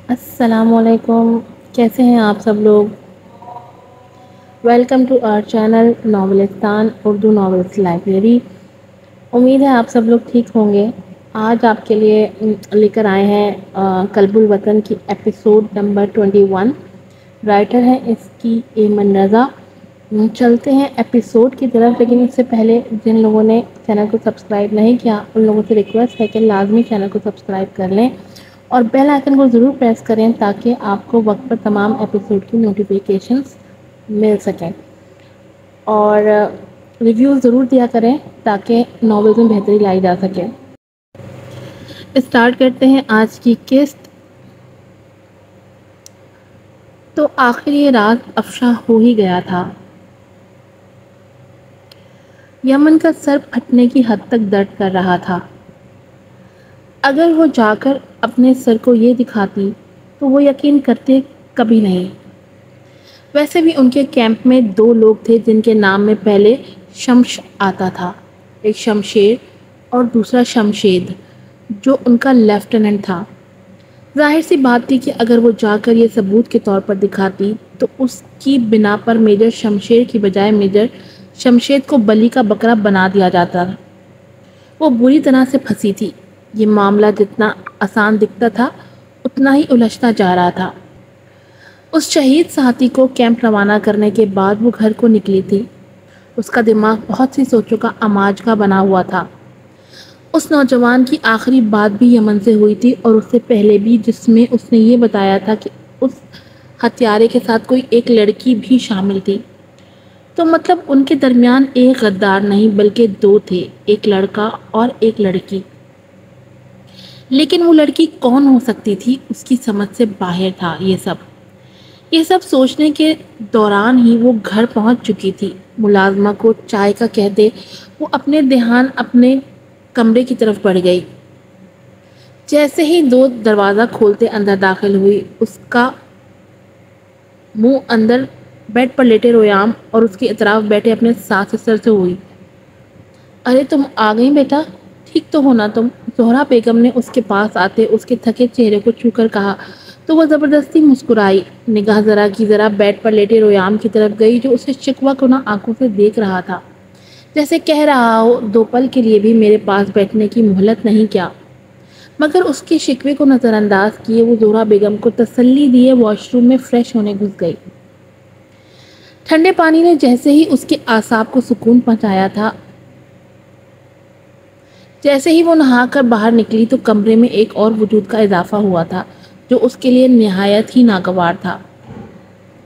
السلام علیکم، کیسے ہیں آپ سب لوگ؟ Welcome to our channel Novelistan Urdu novels library. امید ہے آپ سب لوگ ٹھیک ہوں گے۔ آج آپ کے لیے لے کر آئے ہیں قلب الوطن کی ایپیسوڈ نمبر 21۔ رائٹر ہے اس کی ایمن رضا۔ چلتے ہیں ایپیسوڈ کی طرف، لیکن اس سے پہلے جن لوگوں نے چینل کو سبسکرائب نہیں کیا ان لوگوں سے ریکویسٹ ہے کہ لازمی چینل کو سبسکرائب کر لیں اور بیل آئکن کو ضرور پریس کریں تاکہ آپ کو وقت پر تمام ایپیسوڈ کی نوٹیفیکیشنز مل سکیں، اور ریویوز ضرور دیا کریں تاکہ ناولز میں بہتری لائی جا سکے۔ اسٹارٹ کرتے ہیں آج کی قسط۔ تو آخر یہ راز افشا ہو ہی گیا تھا۔ یمن کا سر پھٹنے کی حد تک درد کر رہا تھا۔ اگر وہ جا کر اپنے سر کو یہ دکھاتی تو وہ یقین کرتے کبھی نہیں۔ ویسے بھی ان کے کیمپ میں 2 لوگ تھے جن کے نام میں پہلے شمش آتا تھا، ایک شمشیر اور دوسرا شمشید جو ان کا لیفٹیننٹ تھا۔ ظاہر سی بات تھی کہ اگر وہ جا کر یہ ثبوت کے طور پر دکھاتی تو اس کی بنا پر میجر شمشیر کی بجائے میجر شمشید کو بلی کا بکرا بنا دیا جاتا۔ وہ بری طرح سے پھنسی تھی۔ یہ معاملہ جتنا آسان دکھتا تھا اتنا ہی الجھتا جا رہا تھا۔ اس شہید ساتھی کو کیمپ روانہ کرنے کے بعد وہ گھر کو نکلی تھی۔ اس کا دماغ بہت سی سوچوں کا اماج کا بنا ہوا تھا۔ اس نوجوان کی آخری بات بھی یمن سے ہوئی تھی اور اس سے پہلے بھی، جس میں اس نے یہ بتایا تھا کہ اس ہتھیارے کے ساتھ کوئی ایک لڑکی بھی شامل تھی۔ تو مطلب ان کے درمیان ایک غدار نہیں بلکہ 2 تھے، ایک لڑکا اور ایک لڑکی۔ لیکن وہ لڑکی کون ہو سکتی تھی؟ اس کی سمجھ سے باہر تھا یہ سب سوچنے کے دوران ہی وہ گھر پہنچ چکی تھی۔ ملازمہ کو چائے کا کہتے وہ اپنے دھیان اپنے کمرے کی طرف بڑھ گئی۔ جیسے ہی دروازہ کھولتے اندر داخل ہوئی، اس کا منہ اندر بیڈ پر لیٹے رویام اور اس کے اطراف بیٹھے اپنے ساس سسر سے ہوئی۔ ارے تم آ گئی بیٹا، ٹھیک تو ہونا تم؟ زہرا بیگم نے اس کے پاس آتے اس کے تھکے چہرے کو چھو کر کہا تو وہ زبردستی مسکرائی۔ نگاہ ذرا بیڈ پر لیٹے رویام کی طرف گئی جو اسے شکوہ کناں آنکھوں سے دیکھ رہا تھا، جیسے کہہ رہا ہو 2 پل کے لیے بھی میرے پاس بیٹھنے کی مہلت نہیں کیا؟ مگر اس کے شکوے کو نظر انداز کیے وہ زہرا بیگم کو تسلی دیے واش روم میں فریش ہونے گھس گئی۔ ٹھنڈے پانی نے جیسے ہی اس کے اعصاب کو سکون پہنچایا تھا، جیسے ہی وہ نہا کر باہر نکلی تو کمرے میں ایک اور وجود کا اضافہ ہوا تھا جو اس کے لیے نہایت ہی ناگوار تھا۔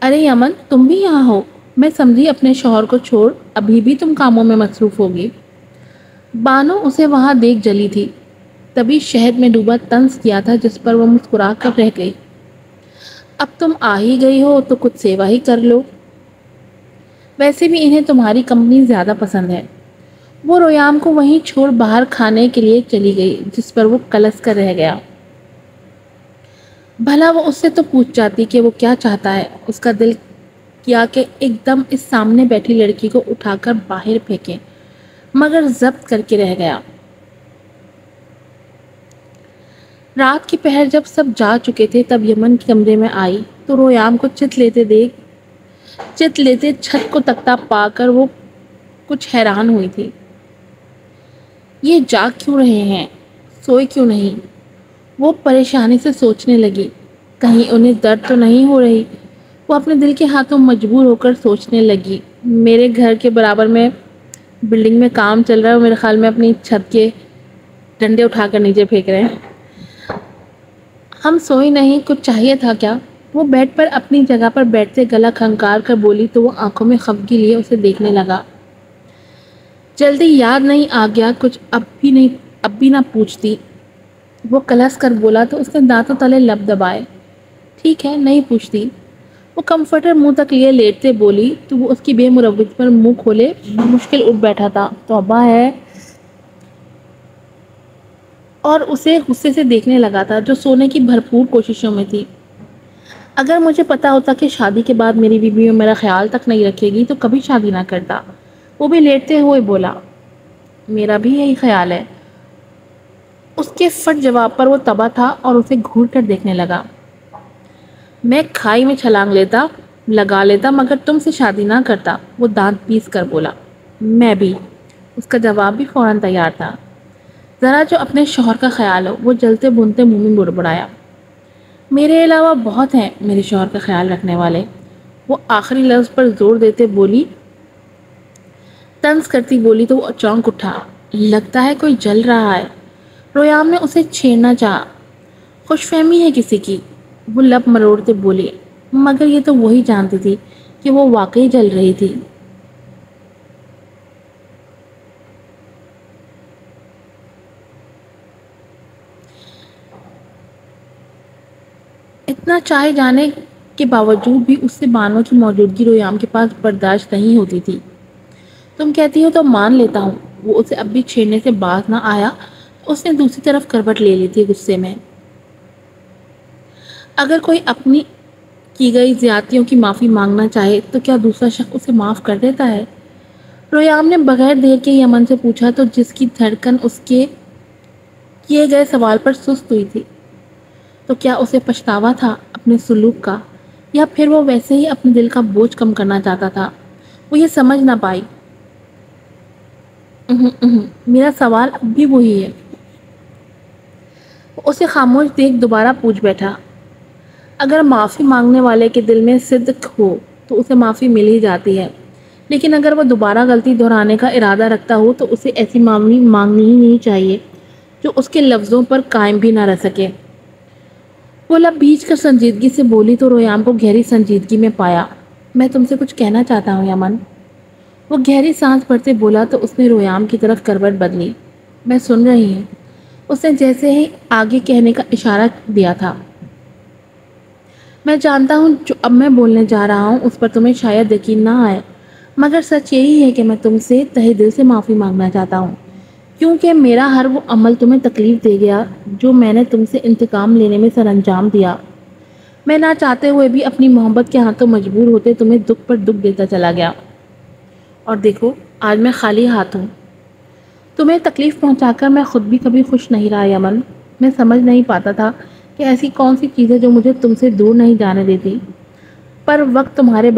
ارے یمن، تم بھی یہاں ہو؟ میں سمجھی اپنے شوہر کو چھوڑ ابھی بھی تم کاموں میں مصروف ہوگی۔ بانو اسے وہاں دیکھ جلی تھی، تبھی شہد میں ڈوبا طنز کیا تھا جس پر وہ مسکرا کر رہ گئی۔ اب تم آ ہی گئی ہو تو کچھ سیوا ہی کر لو، ویسے بھی انہیں تمہاری کمپنی زیادہ پسند ہے۔ وہ رویام کو وہیں چھوڑ باہر کھانے کے لیے چلی گئی، جس پر وہ کلس کر رہ گیا۔ بھلا وہ اس سے تو پوچھ جاتی کہ وہ کیا چاہتا ہے۔ اس کا دل کیا کہ ایک دم اس سامنے بیٹھی لڑکی کو اٹھا کر باہر پھینکے، مگر ضبط کر کے رہ گیا۔ رات کی پہر جب سب جا چکے تھے تب یمن کے کمرے میں آئی تو رویام کو چت لیتے چھت کو تکتا پا کر وہ کچھ حیران ہوئی تھی۔ یہ جاگ کیوں رہے ہیں؟ سوئے کیوں نہیں؟ وہ پریشانی سے سوچنے لگی، کہیں انہیں درد تو نہیں ہو رہی؟ وہ اپنے دل کے ہاتھوں مجبور ہو کر سوچنے لگی، میرے گھر کے برابر میں بلڈنگ میں کام چل رہا ہے اور میرے خیال میں اپنی چھت کے ڈنڈے اٹھا کر نیچے پھینک رہے ہیں۔ ہم سوئی نہیں، کچھ چاہیے تھا کیا؟ وہ بیڈ پر اپنی جگہ پر بیٹھتے گلا کھنکار کر بولی تو وہ آنکھوں میں خفگی لیے اسے دیکھنے لگا۔ جلدی یاد نہیں آ گیا کچھ؟ اب بھی نہ پوچھتی، وہ کلس کر بولا تو اس نے دانتوں تلے لب دبائے۔ ٹھیک ہے، نہیں پوچھتی، وہ کمفرٹر منہ تک لیے لیٹتے بولی تو وہ اس کی بے مروت پر منہ کھولے مشکل اٹھ بیٹھا تھا۔ توبہ ہے، اور اسے غصے سے دیکھنے لگا تھا جو سونے کی بھرپور کوششوں میں تھی۔ اگر مجھے پتا ہوتا کہ شادی کے بعد میری بیوی میرا خیال تک نہیں رکھے گی تو کبھی شادی نہ کرتا، وہ بھی لیٹتے ہوئے بولا۔ میرا بھی یہی خیال ہے۔ اس کے فٹ جواب پر وہ تباہ تھا اور اسے گھور کر دیکھنے لگا۔ میں کھائی میں چھلانگ لگا لیتا مگر تم سے شادی نہ کرتا، وہ دانت پیس کر بولا۔ میں بھی۔ اس کا جواب بھی فوراً تیار تھا۔ ذرا جو اپنے شوہر کا خیال ہو، وہ جلتے بھونتے منہ میں بڑبڑایا۔ میرے علاوہ بہت ہیں میرے شوہر کا خیال رکھنے والے، وہ آخری لفظ پر زور دیتے بولی، طنز کرتی بولی تو وہ چونک اٹھا۔ لگتا ہے کوئی جل رہا ہے۔ رویام نے اسے چھیڑنا چاہا۔ خوش فہمی ہے کسی کی، وہ لب مروڑتے بولی، مگر یہ تو وہی جانتی تھی کہ وہ واقعی جل رہی تھی۔ اتنا چاہے جانے کے باوجود بھی اس سے بانو کی موجودگی رویام کے پاس برداشت نہیں ہوتی تھی۔ تم کہتی ہو تو مان لیتا ہوں۔ وہ اسے اب بھی چھیڑنے سے باز نہ آیا تو اس نے دوسری طرف کروٹ لے لی تھی غصے میں۔ اگر کوئی اپنی کی گئی زیادتیوں کی معافی مانگنا چاہے تو کیا دوسرا شخص اسے معاف کر دیتا ہے؟ رویام نے بغیر دیر کے یمن سے پوچھا تو جس کی دھڑکن اس کے کیے گئے سوال پر سست ہوئی تھی۔ تو کیا اسے پچھتاوا تھا اپنے سلوک کا، یا پھر وہ ویسے ہی اپنے دل کا بوجھ کم کرنا چاہتا تھا؟ وہ یہ سمجھ نہ پائی۔ میرا سوال اب بھی وہی ہے۔ وہ اسے خاموش دیکھ دوبارہ پوچھ بیٹھا۔ اگر معافی مانگنے والے کے دل میں صدق ہو تو اسے معافی مل ہی جاتی ہے، لیکن اگر وہ دوبارہ غلطی دہرانے کا ارادہ رکھتا ہو تو اسے ایسی معافی مانگنی ہی نہیں چاہیے جو اس کے لفظوں پر قائم بھی نہ رہ سکے۔ وہ لب بھیج کر سنجیدگی سے بولی تو رویام کو گہری سنجیدگی میں پایا۔ میں تم سے کچھ کہنا چاہتا ہوں یمن۔ وہ گہری سانس بھرتے بولا تو اس نے رویام کی طرف کروٹ بدلی۔ میں سن رہی ہوں، اس نے جیسے ہی آگے کہنے کا اشارہ دیا تھا۔ میں جانتا ہوں جو اب میں بولنے جا رہا ہوں اس پر تمہیں شاید یقین نہ آئے، مگر سچ یہی ہے کہ میں تم سے تہہ دل سے معافی مانگنا چاہتا ہوں، کیونکہ میرا ہر وہ عمل تمہیں تکلیف دے گیا جو میں نے تم سے انتقام لینے میں سر انجام دیا۔ میں نہ چاہتے ہوئے بھی اپنی محبت کے ہاتھوں مجبور ہوتے تمہیں دکھ پر دکھ دیتا چلا گیا، اور دیکھو آج میں خالی ہاتھ ہوں۔ تمہیں تکلیف پہنچا کر میں خود بھی کبھی خوش نہیں رہا یمن۔ میں سمجھ نہیں پاتا تھا کہ ایسی کون سی چیزیں جو مجھے تم سے دور نہیں جانے دیتی، ہر وقت تمہارے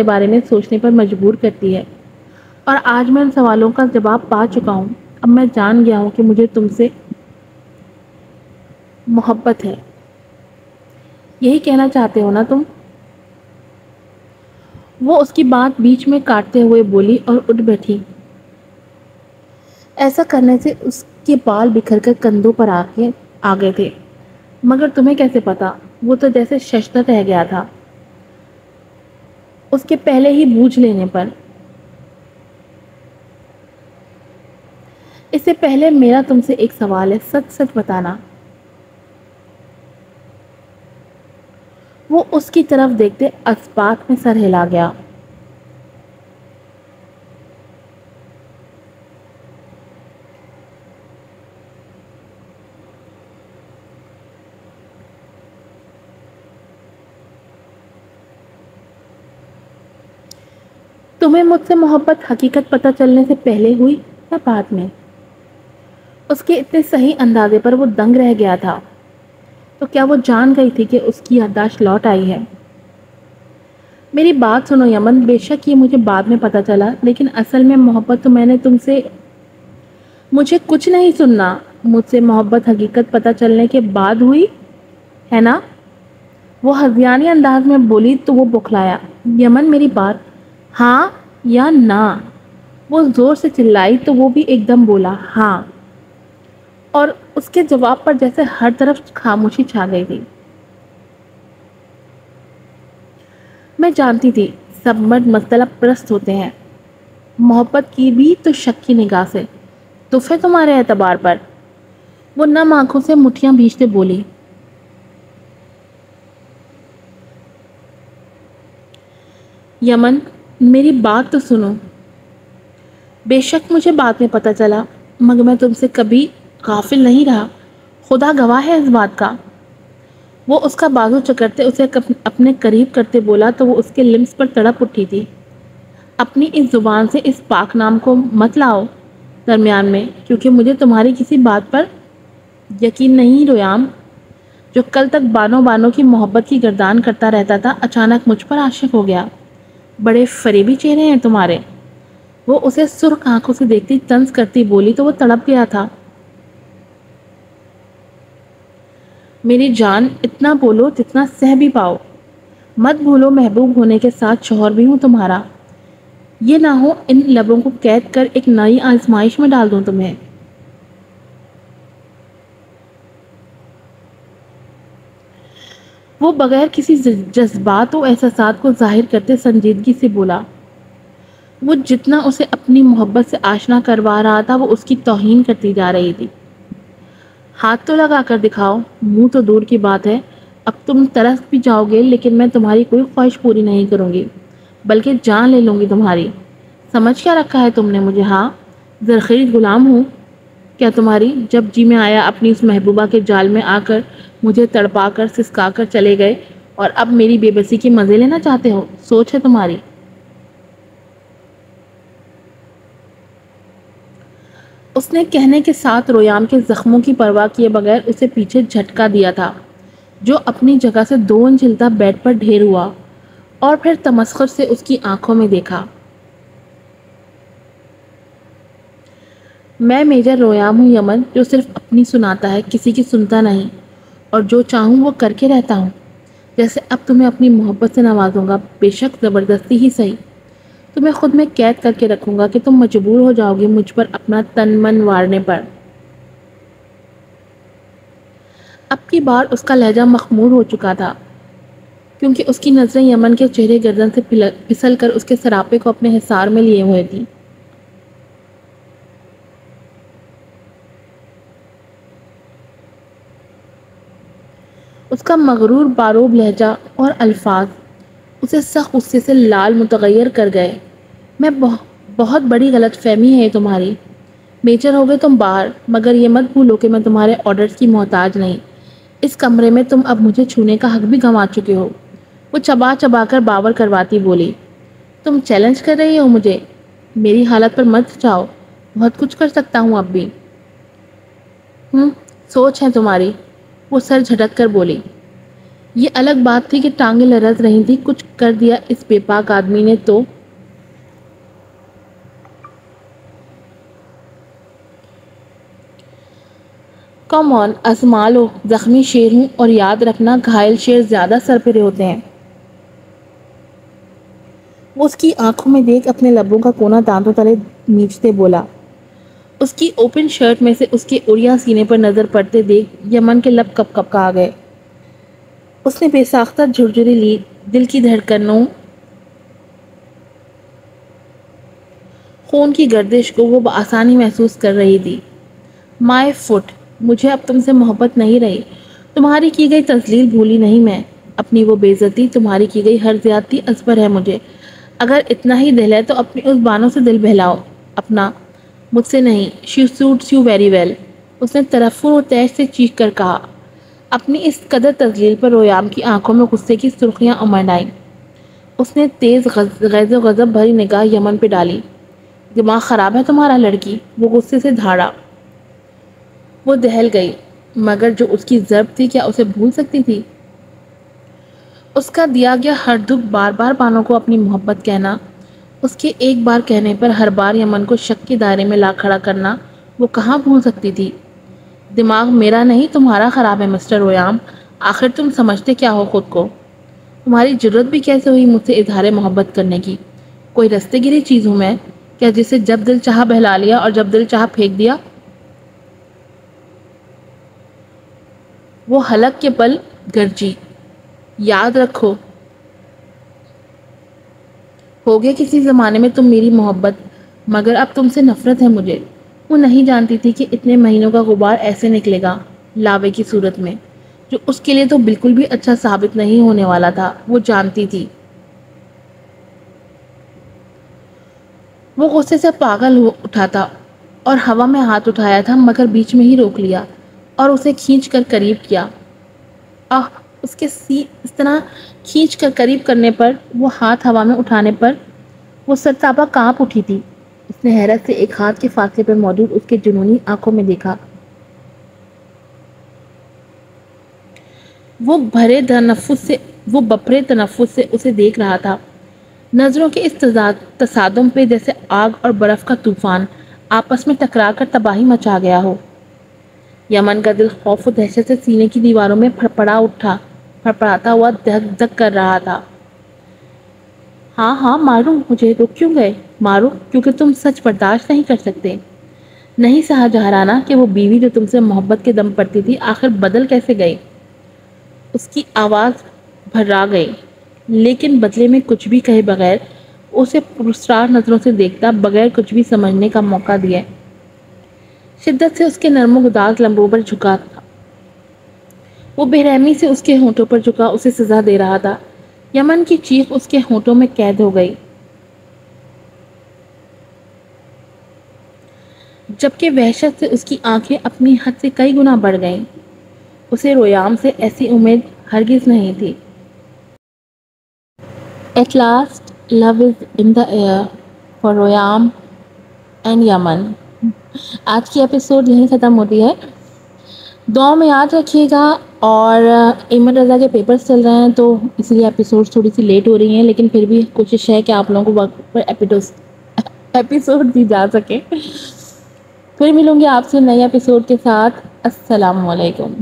بارے میں سوچنے پر مجبور کرتی ہے، اور آج میں ان سوالوں کا جواب پا چکا ہوں۔ اب میں جان گیا ہوں کہ مجھے تم سے محبت ہے۔ یہی کہنا چاہتے ہو نا تم؟ وہ اس کی بات بیچ میں کاٹتے ہوئے بولی اور اٹھ بیٹھی۔ ایسا کرنے سے اس کے بال بکھر کر کندھوں پر آ گئے تھے۔ مگر تمہیں کیسے پتا؟ وہ تو جیسے ششدر رہ گیا تھا اس کے پہلے ہی بوجھ لینے پر۔ اس سے پہلے میرا تم سے ایک سوال ہے، سچ سچ بتانا۔ وہ اس کی طرف دیکھتے اسبات میں سر ہلا گیا۔ تمہیں مجھ سے محبت حقیقت پتہ چلنے سے پہلے ہوئی یا بعد میں؟ اس کے اتنے صحیح اندازے پر وہ دنگ رہ گیا تھا۔ تو کیا وہ جان گئی تھی کہ اس کی یادداشت لوٹ آئی ہے؟ میری بات سنو یمن، بے شک یہ مجھے بعد میں پتہ چلا، لیکن اصل میں محبت تو میں نے تم سے… مجھے کچھ نہیں سننا۔ مجھ سے محبت حقیقت پتہ چلنے کے بعد ہوئی ہے نا؟ وہ ہذیانی انداز میں بولی تو وہ بوکھلایا۔ یمن میری بات ہاں یا نہ؟ وہ زور سے چلائی تو وہ بھی ایک دم بولا ہاں، اور اس کے جواب پر جیسے ہر طرف خاموشی چھا گئی تھی۔ میں جانتی تھی سب مرد مسئلہ پرست ہوتے ہیں، محبت کی بھی تو شک کی نگاہ سے، دف ہے تمہارے اعتبار پر۔ وہ نم آنکھوں سے مٹھیاں بھیجتے بولی۔ یمن میری بات تو سنو۔ بے شک مجھے بعد میں پتہ چلا، مگر میں تم سے کبھی غافل نہیں رہا، خدا گواہ ہے اس بات کا۔ وہ اس کا بازو چکرتے اسے اپنے قریب کرتے بولا تو وہ اس کے لمس پر تڑپ اٹھی تھی۔ اپنی اس زبان سے اس پاک نام کو مت لاؤ درمیان میں، کیونکہ مجھے تمہاری کسی بات پر یقین نہیں رویام۔ جو کل تک بانوں بانوں کی محبت کی گردان کرتا رہتا تھا، اچانک مجھ پر عاشق ہو گیا۔ بڑے فریبی چہرے ہیں تمہارے۔ وہ اسے سرخ آنکھوں سے دیکھتی طنز کرتی بولی تو وہ تڑپ گیا تھا۔ میری جان، اتنا بولو جتنا سہ بھی پاؤ۔ مت بھولو محبوب ہونے کے ساتھ شوہر بھی ہوں تمہارا۔ یہ نہ ہو ان لبوں کو قید کر ایک نئی آزمائش میں ڈال دوں تمہیں۔ وہ بغیر کسی جذبات و احساسات کو ظاہر کرتے سنجیدگی سے بولا۔ وہ جتنا اسے اپنی محبت سے آشنا کروا رہا تھا، وہ اس کی توہین کرتی جا رہی تھی۔ ہاتھ تو لگا کر دکھاؤ، منہ تو دور کی بات ہے۔ اب تم ترس بھی جاؤ گے لیکن میں تمہاری کوئی خواہش پوری نہیں کروں گی، بلکہ جان لے لوں گی تمہاری۔ سمجھ کیا رکھا ہے تم نے مجھے؟ ہاں، زرخیز غلام ہوں کیا تمہاری؟ جب جی میں آیا اپنی اس محبوبہ کے جال میں آ کر مجھے تڑپا کر سسکا کر چلے گئے، اور اب میری بے بسی کے مزے لینا چاہتے ہو؟ سوچ ہے تمہاری؟ اس نے کہنے کے ساتھ رویام کے زخموں کی پرواہ کیے بغیر اسے پیچھے جھٹکا دیا تھا، جو اپنی جگہ سے 2 انچ ہلتا بیڈ پر ڈھیر ہوا، اور پھر تمسخر سے اس کی آنکھوں میں دیکھا۔ میں میجر رویام ہوں یمن، جو صرف اپنی سناتا ہے، کسی کی سنتا نہیں، اور جو چاہوں وہ کر کے رہتا ہوں۔ جیسے اب تمہیں اپنی محبت سے نوازوں گا، بے شک زبردستی ہی صحیح۔ تمہیں خود میں قید کر کے رکھوں گا کہ تم مجبور ہو جاؤ گی مجھ پر اپنا تن من وارنے پر۔ اب کی بار اس کا لہجہ مخمور ہو چکا تھا، کیونکہ اس کی نظریں یمن کے چہرے گردن سے پھسل کر اس کے سراپے کو اپنے حصار میں لیے ہوئے تھیں۔ اس کا مغرور باروب لہجہ اور الفاظ اسے سخت غصے سے لال متغیر کر گئے۔ میں بہت بڑی غلط فہمی ہے تمہاری۔ میجر ہو گئے تم باہر، مگر یہ مت بھولو کہ میں تمہارے آرڈرز کی محتاج نہیں۔ اس کمرے میں تم اب مجھے چھونے کا حق بھی گنوا چکے ہو۔ وہ چبا چبا کر باور کرواتی بولی۔ تم چیلنج کر رہی ہو مجھے؟ میری حالت پر مت جاؤ، بہت کچھ کر سکتا ہوں اب بھی۔ سوچ ہے تمہاری، وہ سر جھٹک کر بولی۔ یہ الگ بات تھی کہ ٹانگیں لرز رہی تھی، کچھ کر دیا اس بے پاک آدمی نے تو۔ کم آن، آزما لو، زخمی شیر ہوں، اور یاد رکھنا گھائل شیر زیادہ سرپرے ہوتے ہیں۔ وہ اس کی آنکھوں میں دیکھ اپنے لبوں کا کونا دانتوں تلے نیچتے بولا۔ اس کی اوپن شرٹ میں سے اس کے اڑیا سینے پر نظر پڑتے دیکھ یمن کے لب کپ کپ کا آ گئے۔ اس نے بے ساختہ جھرجھری لی، دل کی دھڑکنوں خون کی گردش کو وہ بآسانی محسوس کر رہی تھی۔ مائی فٹ، مجھے اب تم سے محبت نہیں رہی۔ تمہاری کی گئی تذلیل بھولی نہیں میں، اپنی وہ بے عزتی، تمہاری کی گئی ہر زیادتی ازبر ہے مجھے۔ اگر اتنا ہی دل ہے تو اپنی اس بانوں سے دل بہلاؤ اپنا، مجھ سے نہیں۔ شی سوٹس یو ویری ویل، اس نے ترفر و تیش سے چیخ کر کہا۔ اپنی اس قدر تذلیل پر رویام کی آنکھوں میں غصے کی سرخیاں امنڈ آئیں۔ اس نے تیز غیظ و غضب بھری نگاہ یمن پہ ڈالی۔ دماغ خراب ہے تمہارا لڑکی، وہ غصے سے دھاڑا۔ وہ دہل گئی، مگر جو اس کی ضرب تھی کیا اسے بھول سکتی تھی؟ اس کا دیا گیا ہر دکھ، بار بار بانوں کو اپنی محبت کہنا، اس کے ایک بار کہنے پر ہر بار یمن کو شک کے دائرے میں لا کھڑا کرنا، وہ کہاں بھول سکتی تھی؟ دماغ میرا نہیں تمہارا خراب ہے مسٹر رویام۔ آخر تم سمجھتے کیا ہو خود کو؟ تمہاری جرت بھی کیسے ہوئی مجھ سے اظہار محبت کرنے کی؟ کوئی رستے گری چیز ہوں میں کیا، جسے جب دل چاہا بہلا لیا اور جب دل چاہا پھینک دیا؟ وہ حلق کے بل گرجی۔ یاد رکھو، ہوگے کسی زمانے میں تم میری محبت، مگر اب تم سے نفرت ہے مجھے۔ وہ نہیں جانتی تھی کہ اتنے مہینوں کا غبار ایسے نکلے گا لاوے کی صورت میں، جو اس کے لیے تو بالکل بھی اچھا ثابت نہیں ہونے والا تھا۔ وہ جانتی تھی۔ وہ غصے سے پاگل ہو اٹھا تھا اور ہوا میں ہاتھ اٹھایا تھا، مگر بیچ میں ہی روک لیا اور اسے کھینچ کر قریب کیا۔ اس کے اس طرح کھینچ کر قریب کرنے پر، وہ ہاتھ ہوا میں اٹھانے پر وہ سرتابہ کانپ اٹھی تھی۔ اس نے حیرت سے ایک ہاتھ کے فاصلے پر موجود اس کے جنونی آنکھوں میں دیکھا۔ وہ بپرے تنفس سے اسے دیکھ رہا تھا، نظروں کے اس تصادم پہ جیسے آگ اور برف کا طوفان آپس میں ٹکرا کر تباہی مچا گیا ہو۔ یمن کا دل خوف و دہشت سے سینے کی دیواروں میں پھڑپڑاتا ہوا دھک دھک کر رہا تھا۔ ہاں ہاں مارو مجھے، رک کیوں گئے؟ مارو کیونکہ تم سچ برداشت نہیں کر سکتے۔ نہیں سہا جا رہا نا کہ وہ بیوی جو تم سے محبت کے دم پڑتی تھی آخر بدل کیسے گئی؟ اس کی آواز بھرا گئی، لیکن بدلے میں کچھ بھی کہے بغیر اسے پرسرار نظروں سے دیکھتا، بغیر کچھ بھی سمجھنے کا موقع دیے۔ شدت سے اس کے نرم و گداز لمبوں پر جھکا تھا، وہ بے رحمی سے اس کے ہونٹوں پر جھکا اسے سزا دے رہا تھا۔ یمن کی چیخ اس کے ہونٹوں میں قید ہو گئی، جبکہ وحشت سے اس کی آنکھیں اپنی حد سے کئی گنا بڑھ گئیں۔ اسے رویام سے ایسی امید ہرگز نہیں تھی۔ At last, love is in the air for رویام and یمن۔ آج کی ایپیسوڈ یہیں ختم ہوتی ہے۔ دعاؤں میں یاد رکھیے گا، اور ایمن رضا کے پیپرز چل رہے ہیں تو اس لیے ایپیسوڈ تھوڑی سی لیٹ ہو رہی ہیں، لیکن پھر بھی کوشش ہے کہ آپ لوگوں کو وقت پر ایپیسوڈ دی جا سکے۔ پھر ملوں گی آپ سے نئے ایپیسوڈ کے ساتھ۔ السلام علیکم۔